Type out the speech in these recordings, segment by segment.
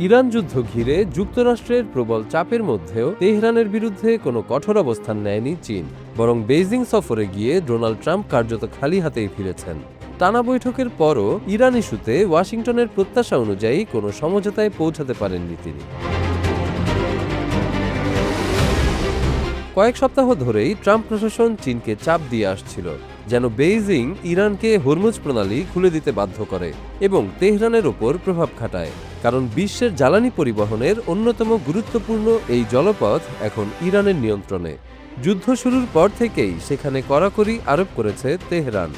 Iran যুদ্ধ ঘিরে যুক্তরাষ্ট্রের প্রবল চাপের মধ্যেও তেহরানের বিরুদ্ধে কোনো কঠোর অবস্থান নেয়নি চীন, বরং বেইজিং সফরে গিয়ে ডোনাল্ড ট্রাম্প কার্যত খালি হাতেই ফিরেছেন। টানা বৈঠকের পরও ইরান ইস্যুতে ওয়াশিংটনের প্রত্যাশা অনুযায়ী কোনো সমঝোতায় পৌঁছাতে পারেননি তিনি। কয়েক সপ্তাহ ধরেই ট্রাম্প প্রশাসন চীনকে চাপ দিয়ে আসছিল যেন বেইজিং ইরানকে হরমুজ প্রণালী খুলে দিতে বাধ্য করে এবং তেহরানের ওপর প্রভাব খাটায়, কারণ বিশ্বের জ্বালানি পরিবহনের অন্যতম গুরুত্বপূর্ণ এই জলপথ এখন ইরানের নিয়ন্ত্রণে। যুদ্ধ শুরুর পর থেকেই সেখানে কড়াকড়ি আরোপ করেছে তেহরান।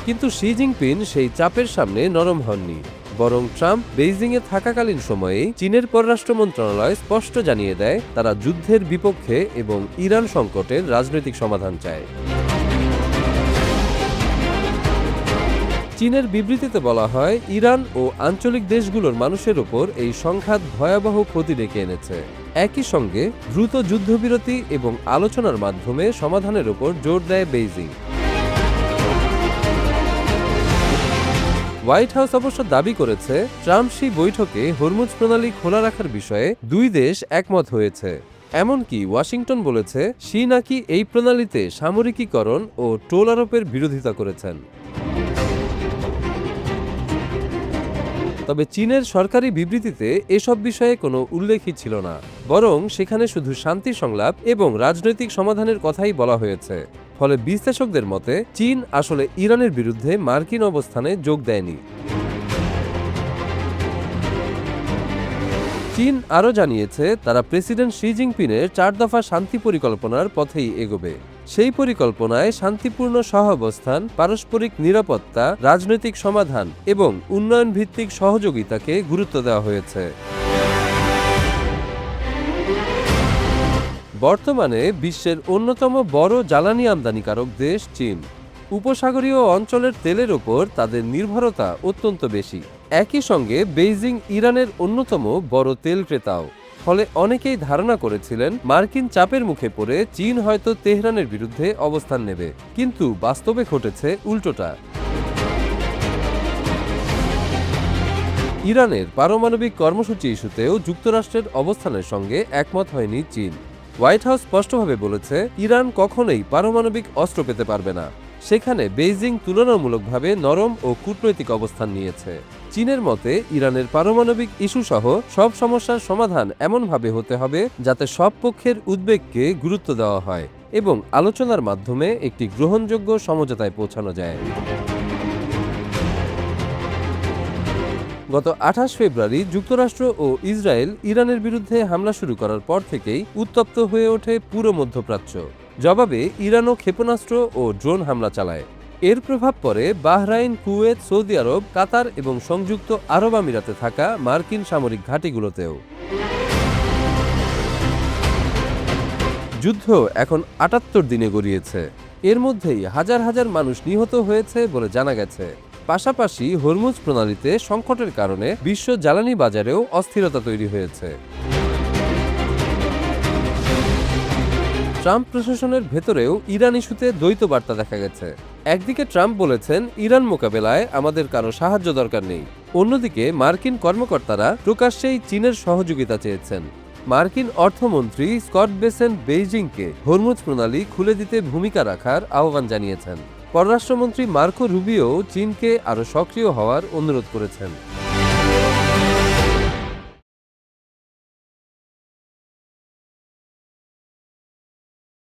কিন্তু শি জিনপিং সেই চাপের সামনে নরম হননি, বরং ট্রাম্প বেইজিংয়ে থাকাকালীন সময়েই চীনের পররাষ্ট্র মন্ত্রণালয় স্পষ্ট জানিয়ে দেয় তারা যুদ্ধের বিপক্ষে এবং ইরান সংকটের রাজনৈতিক সমাধান চায়। চীনের বিবৃতিতে বলা হয়, ইরান ও আঞ্চলিক দেশগুলোর মানুষের ওপর এই সংঘাত ভয়াবহ ক্ষতি ডেকে এনেছে। একই সঙ্গে দ্রুত যুদ্ধবিরতি এবং আলোচনার মাধ্যমে সমাধানের ওপর জোর দেয় বেইজিং। হোয়াইট হাউস অবশ্য দাবি করেছে, ট্রাম্প সেই বৈঠকে হরমুজ প্রণালী খোলা রাখার বিষয়ে দুই দেশ একমত হয়েছে। এমনকি ওয়াশিংটন বলেছে, শি নাকি এই প্রণালীতে সামরিকীকরণ ও টোল আরোপের বিরোধিতা করেছেন। তবে চীনের সরকারি বিবৃতিতে এসব বিষয়ে কোনো উল্লেখই ছিল না, বরং সেখানে শুধু শান্তি সংলাপ এবং রাজনৈতিক সমাধানের কথাই বলা হয়েছে। ফলে বিশ্লেষকদের মতে চীন আসলে ইরানের বিরুদ্ধে মার্কিন অবস্থানে যোগ দেয়নি। চীন আরও জানিয়েছে, তারা প্রেসিডেন্ট শি জিনপিংয়ের 4 দফা শান্তি পরিকল্পনার পথেই এগোবে। সেই পরিকল্পনায় শান্তিপূর্ণ সহাবস্থান, পারস্পরিক নিরাপত্তা, রাজনৈতিক সমাধান এবং উন্নয়ন ভিত্তিক সহযোগিতাকে গুরুত্ব দেওয়া হয়েছে। বর্তমানে বিশ্বের অন্যতম বড় জ্বালানি আমদানিকারক দেশ চীন। উপসাগরীয় অঞ্চলের তেলের ওপর তাদের নির্ভরতা অত্যন্ত বেশি। একই সঙ্গে বেইজিং ইরানের অন্যতম বড় তেল ক্রেতাও। ফলে অনেকেই ধারণা করেছিলেন মার্কিন চাপের মুখে পড়ে চীন হয়তো তেহরানের বিরুদ্ধে অবস্থান নেবে, কিন্তু বাস্তবে ঘটেছে উল্টোটা। ইরানের পারমাণবিক কর্মসূচি ইস্যুতেও যুক্তরাষ্ট্রের অবস্থানের সঙ্গে একমত হয়নি চীন। হোয়াইট হাউস স্পষ্টভাবে বলেছে, ইরান কখনোই পারমাণবিক অস্ত্র পেতে পারবে না। সেখানে বেইজিং তুলনামূলকভাবে নরম ও কূটনৈতিক অবস্থান নিয়েছে। চীনের মতে ইরানের পারমাণবিক ইস্যু সহ সব সমস্যার সমাধান এমনভাবে হতে হবে যাতে সব পক্ষের উদ্বেগকে গুরুত্ব দেওয়া হয় এবং আলোচনার মাধ্যমে একটি গ্রহণযোগ্য সমঝোতায় পৌঁছানো যায়। গত 28 ফেব্রুয়ারি যুক্তরাষ্ট্র ও ইসরায়েল ইরানের বিরুদ্ধে হামলা শুরু করার পর থেকেই উত্তপ্ত হয়ে ওঠে পুরো মধ্যপ্রাচ্য। জবাবে ইরানও ক্ষেপণাস্ত্র ও ড্রোন হামলা চালায়। এর প্রভাব পড়ে বাহরাইন, কুয়েত, সৌদি আরব, কাতার এবং সংযুক্ত আরব আমিরাতে থাকা মার্কিন সামরিক ঘাঁটিগুলোতেও। যুদ্ধ এখন 78 দিনে গড়িয়েছে। এর মধ্যেই হাজার হাজার মানুষ নিহত হয়েছে বলে জানা গেছে। পাশাপাশি হরমুজ প্রণালীতে সংকটের কারণে বিশ্ব জ্বালানি বাজারেও অস্থিরতা তৈরি হয়েছে। ট্রাম্প প্রশাসনের ভেতরেও ইরান ইস্যুতে দ্বৈত বার্তা দেখা গেছে। একদিকে ট্রাম্প বলেছেন, ইরান মোকাবেলায় আমাদের কারো সাহায্য দরকার নেই। অন্যদিকে মার্কিন কর্মকর্তারা প্রকাশ্যেই চীনের সহযোগিতা চেয়েছেন। মার্কিন অর্থমন্ত্রী স্কট বেসেন্ট বেইজিংকে হরমুজ প্রণালী খুলে দিতে ভূমিকা রাখার আহ্বান জানিয়েছেন। পররাষ্ট্রমন্ত্রী মার্কো রুবিও চীনকে আরও সক্রিয় হওয়ার অনুরোধ করেছেন।